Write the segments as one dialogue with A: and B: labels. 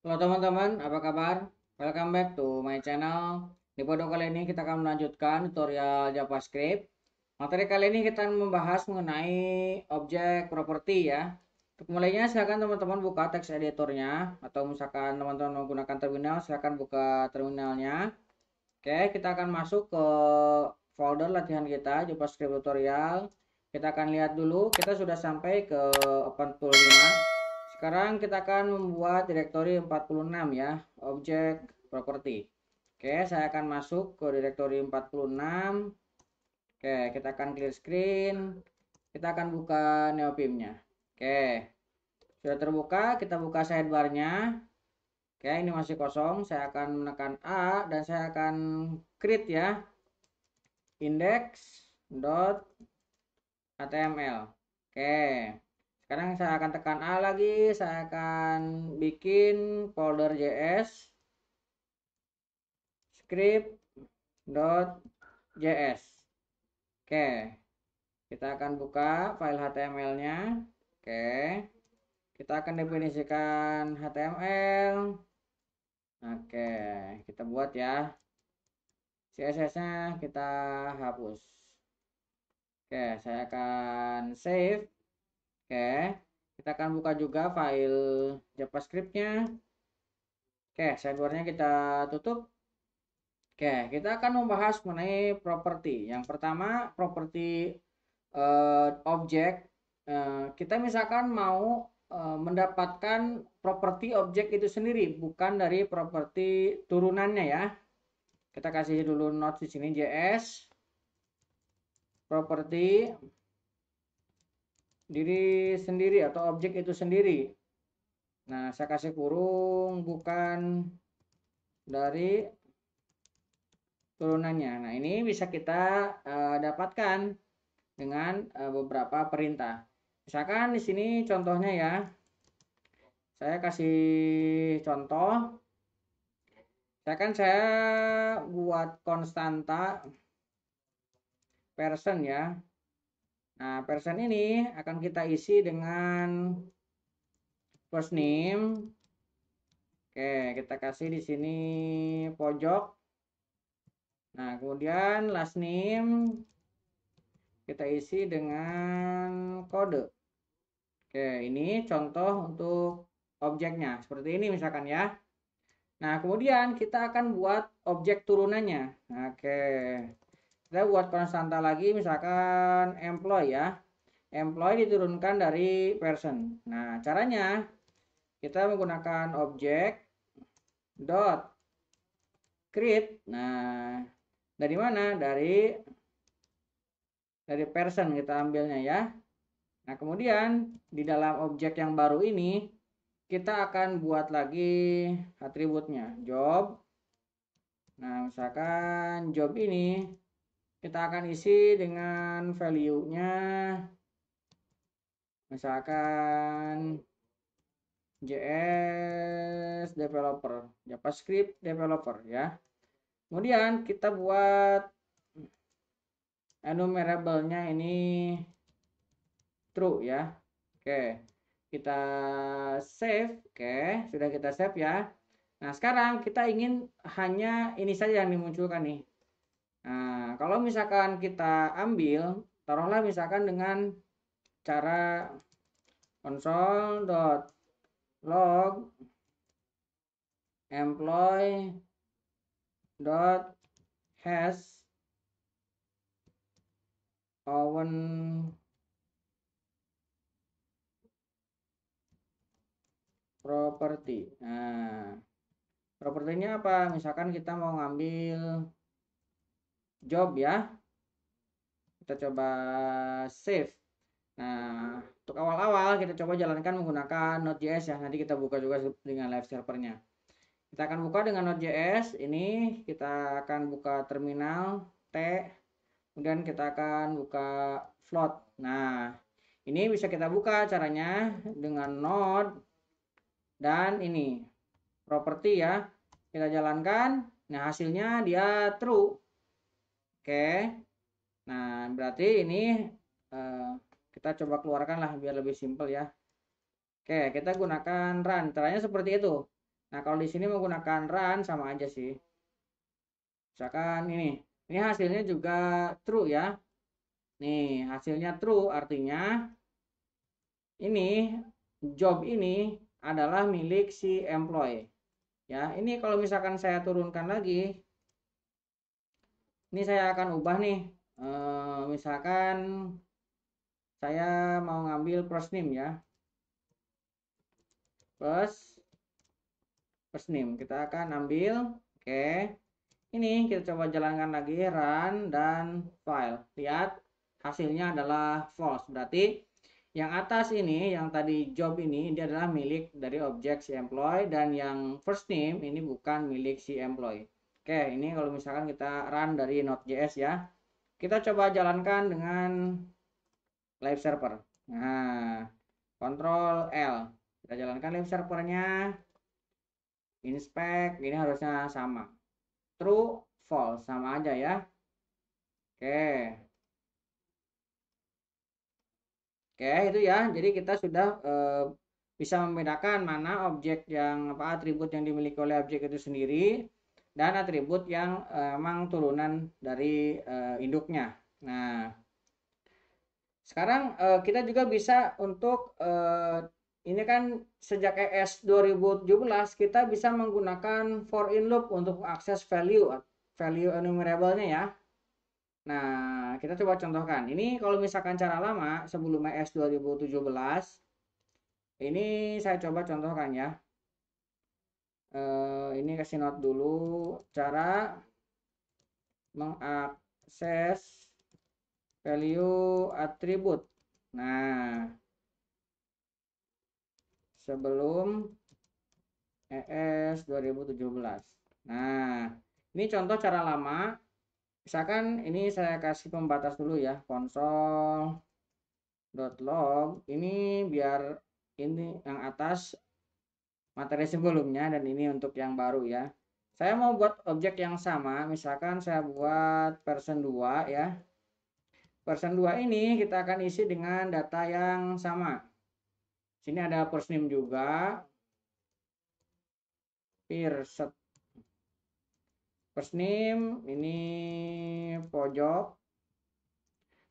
A: Halo teman-teman, apa kabar? Welcome back to my channel. Di video kali ini kita akan melanjutkan tutorial JavaScript. Materi kali ini kita akan membahas mengenai objek properti ya. Untuk mulainya silakan teman-teman buka text editornya atau misalkan teman-teman menggunakan terminal, silakan buka terminalnya. Oke, kita akan masuk ke folder latihan kita JavaScript tutorial. Kita akan lihat dulu, kita sudah sampai ke 45. Sekarang kita akan membuat direktori 46 ya, objek property. Oke, saya akan masuk ke direktori 46. Oke, kita akan clear screen. Kita akan buka neopimnya. Oke, sudah terbuka, kita buka sidebarnya. Oke, ini masih kosong. Saya akan menekan A dan saya akan create ya, index.html. Oke, sekarang saya akan tekan A lagi, saya akan bikin folder JS script.js. Oke, kita akan buka file HTML-nya. Oke, kita akan definisikan HTML. Oke, kita buat ya. CSS-nya kita hapus. Oke, saya akan save. Oke, kita akan buka juga file JavaScript-nya. Oke, sidebar-nya kita tutup. Oke, kita akan membahas mengenai properti. Yang pertama, properti objek. Kita misalkan mau mendapatkan properti objek itu sendiri, bukan dari properti turunannya ya. Kita kasih dulu note di sini JS properti diri sendiri atau objek itu sendiri. Nah, saya kasih kurung bukan dari turunannya. Nah, ini bisa kita dapatkan dengan beberapa perintah. Misalkan di sini contohnya ya. Saya kasih contoh. Saya buat konstanta person ya. Nah, person ini akan kita isi dengan first name. Oke, kita kasih di sini pojok. Nah, kemudian last name kita isi dengan kode. Oke, ini contoh untuk objeknya. Seperti ini misalkan ya. Nah, kemudian kita akan buat objek turunannya. Oke. Kita buat konstanta lagi misalkan employee ya. Employee diturunkan dari person. Nah, caranya kita menggunakan objek dot create. Nah, dari mana? Dari person kita ambilnya ya. Nah, kemudian di dalam objek yang baru ini kita akan buat lagi atributnya job. Nah, misalkan job ini kita akan isi dengan value-nya misalkan JS developer, JavaScript developer ya. Kemudian kita buat enumerable-nya ini true ya. Oke, kita save. Oke, sudah kita save ya. Nah, sekarang kita ingin hanya ini saja yang dimunculkan nih. Nah, kalau misalkan kita ambil, taruhlah misalkan dengan cara console.log employee.has own property. Nah, propertinya apa? Misalkan kita mau ngambil job ya. Kita coba save. Nah, untuk awal-awal kita coba jalankan menggunakan Node.js ya. Nanti kita buka juga dengan live servernya. Kita akan buka dengan Node.js. Ini kita akan buka terminal T. Kemudian kita akan buka float. Nah, ini bisa kita buka caranya dengan node dan ini properti ya. Kita jalankan. Nah, hasilnya dia true. Oke. Nah, berarti ini kita coba keluarkan lah biar lebih simpel ya. Oke, kita gunakan run. Caranya seperti itu. Nah, kalau di sini menggunakan run sama aja sih. Misalkan ini hasilnya juga true ya. Nih, hasilnya true artinya ini job ini adalah milik si employee. Ya, ini kalau misalkan saya turunkan lagi, ini saya akan ubah nih. Misalkan saya mau ngambil first name ya. First name kita akan ambil. Oke. Ini kita coba jalankan lagi, run dan file. Lihat hasilnya adalah false. Berarti yang atas ini, yang tadi job ini, dia adalah milik dari objek si employee, dan yang first name ini bukan milik si employee. Oke, ini kalau misalkan kita run dari Node.js ya. Kita coba jalankan dengan live server. Nah, Ctrl L. Kita jalankan live servernya. Inspect, ini harusnya sama. True, false, sama aja ya. Oke. Oke, itu ya. Jadi kita sudah bisa membedakan mana objek yang atribut yang dimiliki oleh objek itu sendiri dan atribut yang memang turunan dari induknya. Nah, sekarang kita juga bisa untuk ini kan sejak ES 2017 kita bisa menggunakan for in loop untuk akses value enumerable-nya ya. Nah, kita coba contohkan. Ini kalau misalkan cara lama sebelum ES 2017, ini saya coba contohkan ya. Ini kasih note dulu cara mengakses value atribut. Nah, sebelum ES 2017. Nah, ini contoh cara lama. Misalkan ini saya kasih pembatas dulu ya, console.log. Ini biar ini yang atas materi sebelumnya dan ini untuk yang baru ya. Saya mau buat objek yang sama, misalkan saya buat version 2 ya. Version 2 ini kita akan isi dengan data yang sama. Sini ada first name juga, first name ini pojok,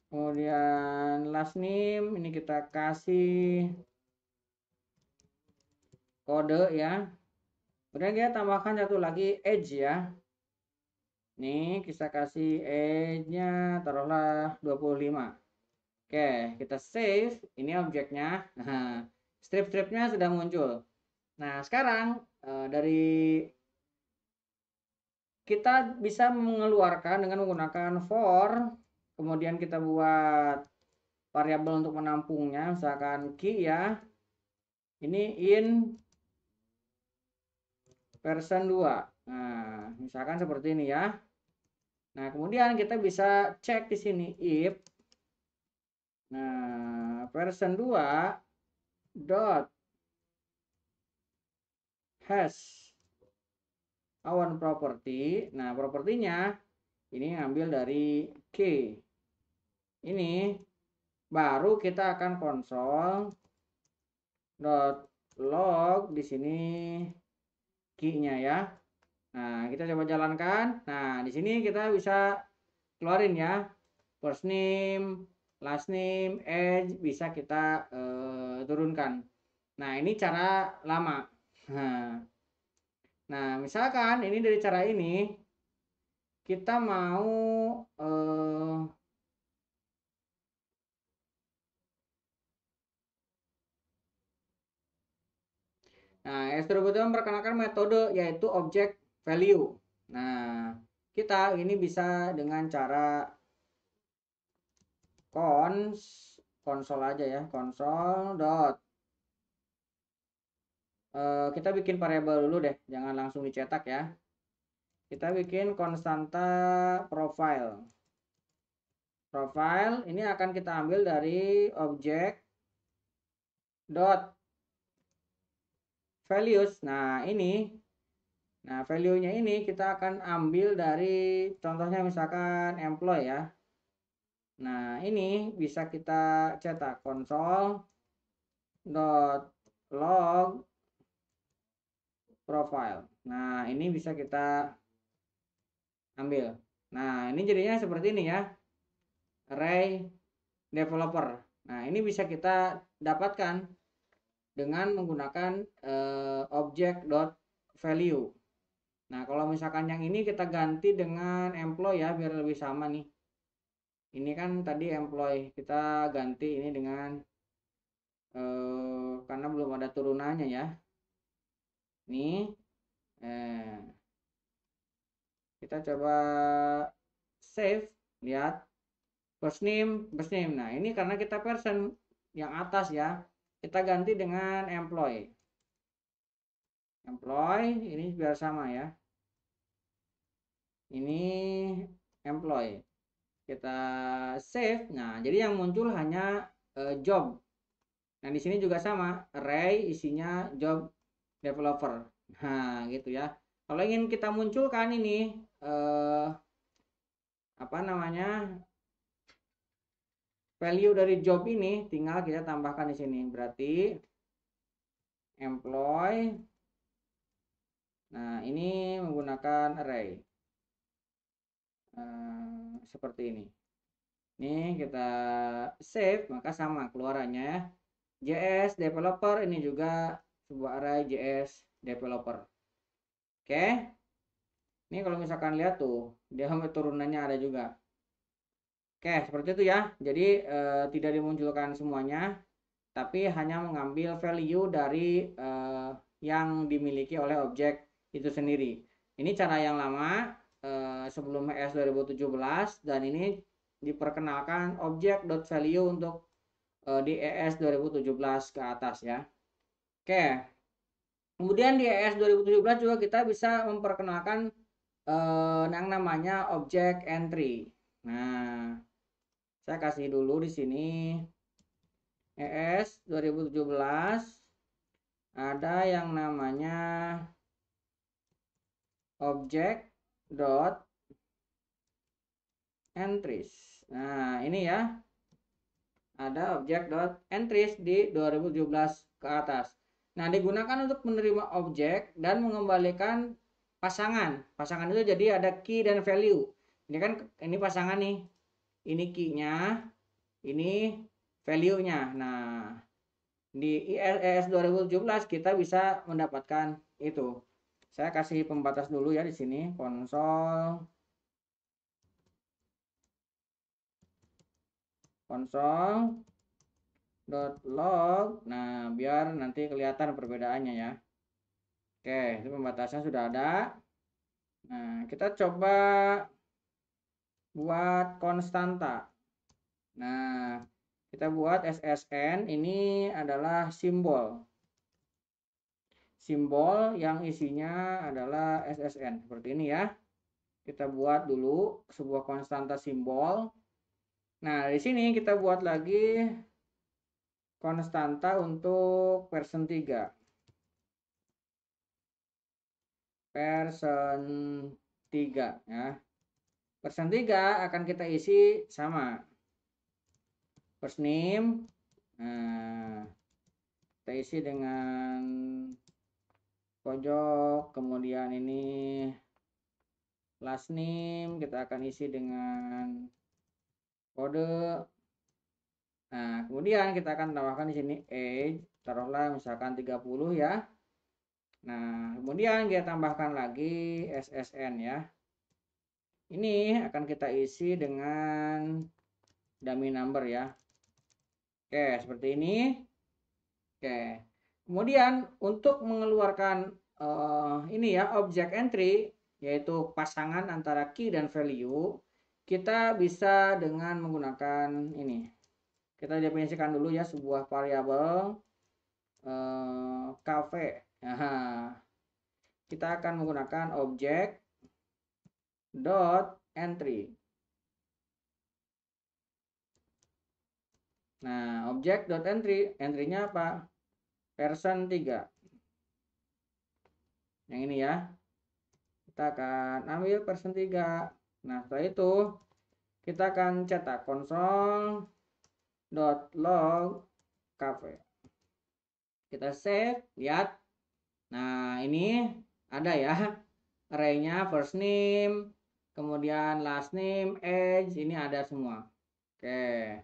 A: kemudian last name ini kita kasih kode ya. Kemudian kita tambahkan satu lagi age ya. Nih kita kasih age-nya taruhlah 25. Oke, kita save. Ini objeknya. Nah, strip-stripnya sudah muncul. Nah, sekarang dari kita bisa mengeluarkan dengan menggunakan for, kemudian kita buat variabel untuk menampungnya, misalkan key ya. Ini in version 2. Nah, misalkan seperti ini ya. Nah, kemudian kita bisa cek di sini if version 2 dot hash our property. Nah, propertinya ini ngambil dari key. Ini baru kita akan console dot log di sini key-nya ya. Nah, kita coba jalankan. Nah, di sini kita bisa keluarin ya. First name, last name, age bisa kita turunkan. Nah, ini cara lama. Nah, misalkan ini dari cara ini kita mau nah, S-Turbo memperkenalkan metode yaitu object value. Nah, kita ini bisa dengan cara konsol aja ya, konsol dot kita bikin variabel dulu deh, jangan langsung dicetak ya. Kita bikin konstanta profile. Profile ini akan kita ambil dari objek dot values. Nah, value-nya ini kita akan ambil dari contohnya misalkan employee ya. Nah, ini bisa kita cetak console dot log profile. Nah, ini bisa kita ambil. Nah, ini jadinya seperti ini ya. Array developer. Nah, ini bisa kita dapatkan dengan menggunakan object.value. Nah, kalau misalkan yang ini kita ganti dengan employee ya, biar lebih sama nih. Ini kan tadi employee, kita ganti ini dengan karena belum ada turunannya ya. Nih, kita coba save, lihat first name. Nah, ini karena kita person yang atas ya, kita ganti dengan employee. Employee ini biar sama ya. Ini employee. Kita save. Nah, jadi yang muncul hanya job. Nah, di sini juga sama, array isinya job developer. Nah, gitu ya. Kalau ingin kita munculkan ini apa namanya? Value dari job ini tinggal kita tambahkan di sini. Berarti employee. Nah, ini menggunakan array. Seperti ini. Ini kita save, maka sama keluarannya ya. JS developer ini juga sebuah array JS developer. Oke. Ini kalau misalkan lihat tuh, dia turunannya ada juga. Oke, seperti itu ya. Jadi tidak dimunculkan semuanya, tapi hanya mengambil value dari yang dimiliki oleh objek itu sendiri. Ini cara yang lama sebelum ES 2017 dan ini diperkenalkan object.value untuk di ES 2017 ke atas ya. Oke. Kemudian di ES 2017 juga kita bisa memperkenalkan yang namanya object entry. Nah, saya kasih dulu di sini ES 2017 ada yang namanya object dot entries. Nah, ini ya. Ada object dot entries di 2017 ke atas. Nah, digunakan untuk menerima objek dan mengembalikan pasangan. Pasangan itu jadi ada key dan value. Ini kan ini pasangan nih. Ini key-nya, ini value-nya. Nah, di ISS 2017 kita bisa mendapatkan itu. Saya kasih pembatas dulu ya di sini, konsol log. Nah, biar nanti kelihatan perbedaannya ya. Oke, itu pembatasan sudah ada. Nah, kita coba buat konstanta. Nah, kita buat SSN ini adalah simbol. Simbol yang isinya adalah SSN. Seperti ini ya. Kita buat dulu sebuah konstanta simbol. Nah, di sini kita buat lagi konstanta untuk person 3. Person 3 ya. Person 3 akan kita isi sama. First name. Nah, kita isi dengan pojok, kemudian ini last name kita akan isi dengan kode. Nah, kemudian kita akan tambahkan di sini age, taruhlah misalkan 30 ya. Nah, kemudian kita tambahkan lagi SSN ya. Ini akan kita isi dengan dummy number ya. Oke, seperti ini. Oke. Kemudian untuk mengeluarkan ini ya object entry yaitu pasangan antara key dan value, kita bisa dengan menggunakan ini. Kita definisikan dulu ya sebuah variabel cafe. Nah, kita akan menggunakan object dot entry. Nah, object dot entry, entry-nya apa? Person 3. Yang ini ya. Kita akan ambil person 3. Nah, setelah itu kita akan cetak console.log cafe. Kita save, lihat. Nah, ini ada ya array-nya first name, kemudian last name, age, ini ada semua. Oke.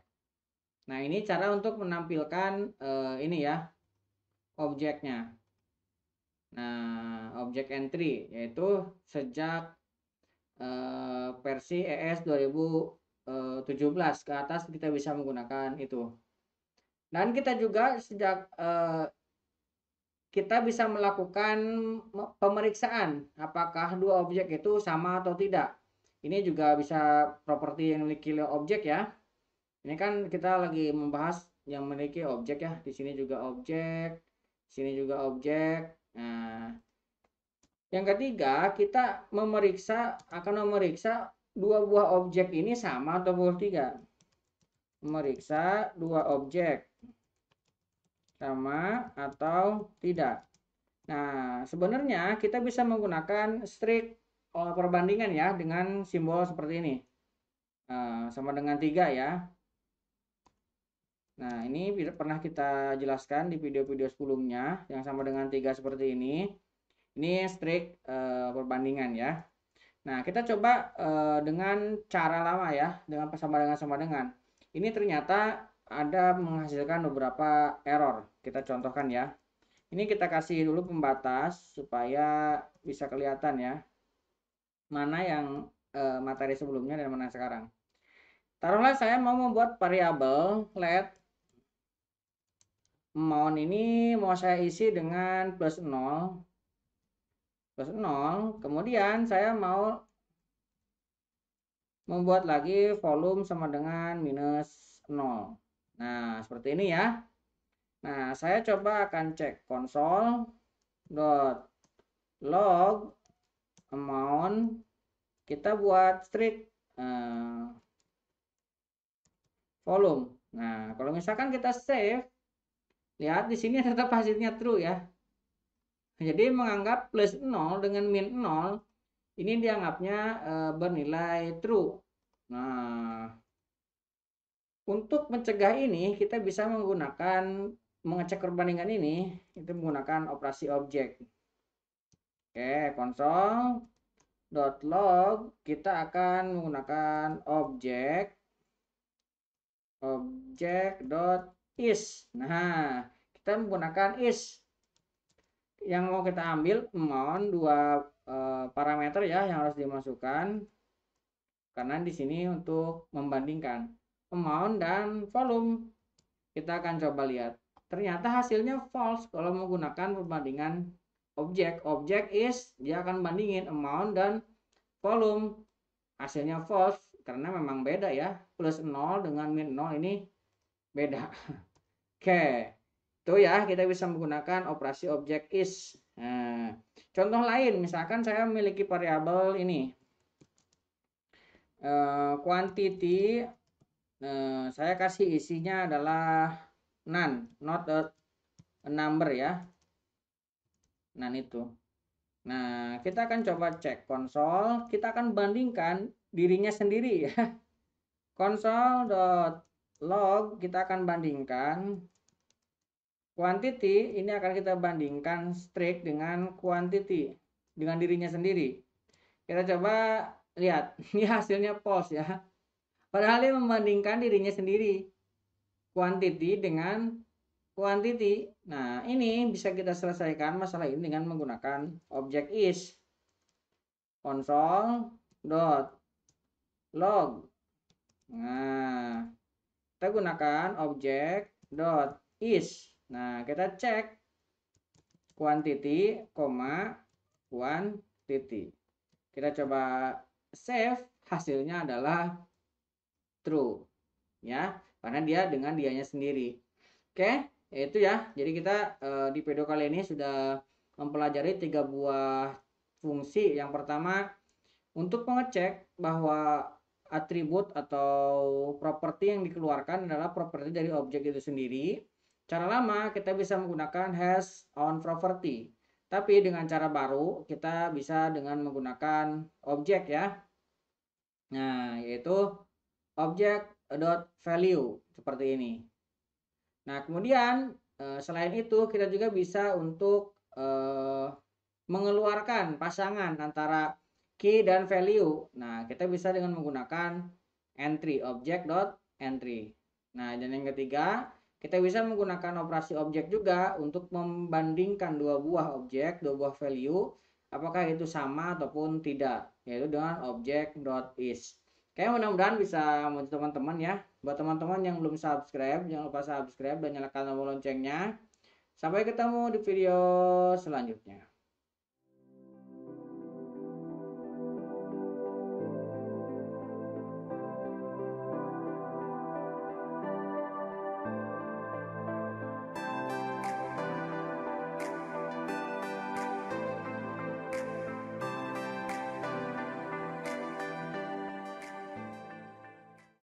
A: Nah, ini cara untuk menampilkan ini ya objeknya. Nah, objek entry yaitu sejak versi ES 2017 ke atas kita bisa menggunakan itu. Dan kita juga sejak kita bisa melakukan pemeriksaan apakah dua objek itu sama atau tidak. Ini juga bisa properti yang memiliki objek ya. Ini kan kita lagi membahas yang memiliki objek ya. Di sini juga objek, di sini juga objek. Nah, yang ketiga kita akan memeriksa dua buah objek ini sama atau tidak. Memeriksa dua objek sama atau tidak. Nah, sebenarnya kita bisa menggunakan strict perbandingan ya dengan simbol seperti ini. Sama dengan 3 ya. Nah, ini pernah kita jelaskan di video-video sebelumnya yang sama dengan 3 seperti ini. Ini strict perbandingan ya. Nah, kita coba dengan cara lama ya, dengan sama dengan. Ini ternyata ada menghasilkan beberapa error. Kita contohkan ya. Ini kita kasih dulu pembatas supaya bisa kelihatan ya mana yang materi sebelumnya dan mana sekarang. Taruhlah saya mau membuat variabel let amount ini mau saya isi dengan plus 0, kemudian saya mau membuat lagi volume sama dengan minus 0. Nah, seperti ini ya. Nah, saya coba akan cek console.log amount, kita buat strict volume. Nah, kalau misalkan kita save, lihat di sini tetap hasilnya true ya. Jadi menganggap plus 0 dengan min 0 ini dianggapnya bernilai true. Nah, untuk mencegah ini kita bisa mengecek perbandingan ini itu menggunakan operasi objek. Oke, console.log kita akan menggunakan objek.is. Nah, kita menggunakan is. Yang mau kita ambil amount dua parameter ya yang harus dimasukkan. Karena di sini untuk membandingkan amount dan volume. Kita akan coba lihat. Ternyata hasilnya false kalau menggunakan perbandingan objek. Objek is dia akan bandingin amount dan volume. Hasilnya false karena memang beda ya. Plus 0 dengan min 0 ini beda. Oke. Itu ya, kita bisa menggunakan operasi objek is. Nah, contoh lain, misalkan saya memiliki variabel ini. Quantity, saya kasih isinya adalah none, not a number ya. None itu. Nah, kita akan coba cek konsol, kita akan bandingkan dirinya sendiri ya. Console.log kita akan bandingkan quantity, ini akan kita bandingkan strict dengan quantity, dengan dirinya sendiri. Kita coba lihat, ini hasilnya false ya. Padahal dia membandingkan dirinya sendiri. Quantity dengan quantity. Nah, ini bisa kita selesaikan masalah ini dengan menggunakan objek is. Console.log. Nah, kita gunakan objek .is. Nah, kita cek quantity, quantity. Kita coba save, hasilnya adalah true. Ya, karena dia dengan dianya sendiri. Oke, itu ya. Jadi kita di video kali ini sudah mempelajari 3 buah fungsi. Yang pertama, untuk mengecek bahwa atribut atau properti yang dikeluarkan adalah properti dari objek itu sendiri. Cara lama kita bisa menggunakan hash on property. Tapi dengan cara baru kita bisa dengan menggunakan objek ya. Nah, yaitu object.value seperti ini. Nah, kemudian selain itu kita juga bisa untuk eh, mengeluarkan pasangan antara key dan value. Nah, kita bisa dengan menggunakan entry, object dot entry. Nah, dan yang ketiga, kita bisa menggunakan operasi objek juga untuk membandingkan dua buah objek, dua buah value, apakah itu sama ataupun tidak, yaitu dengan object dot is. Kayak mudah-mudahan bisa membantu teman-teman ya. Buat teman-teman yang belum subscribe, jangan lupa subscribe dan nyalakan tombol loncengnya. Sampai ketemu di video selanjutnya.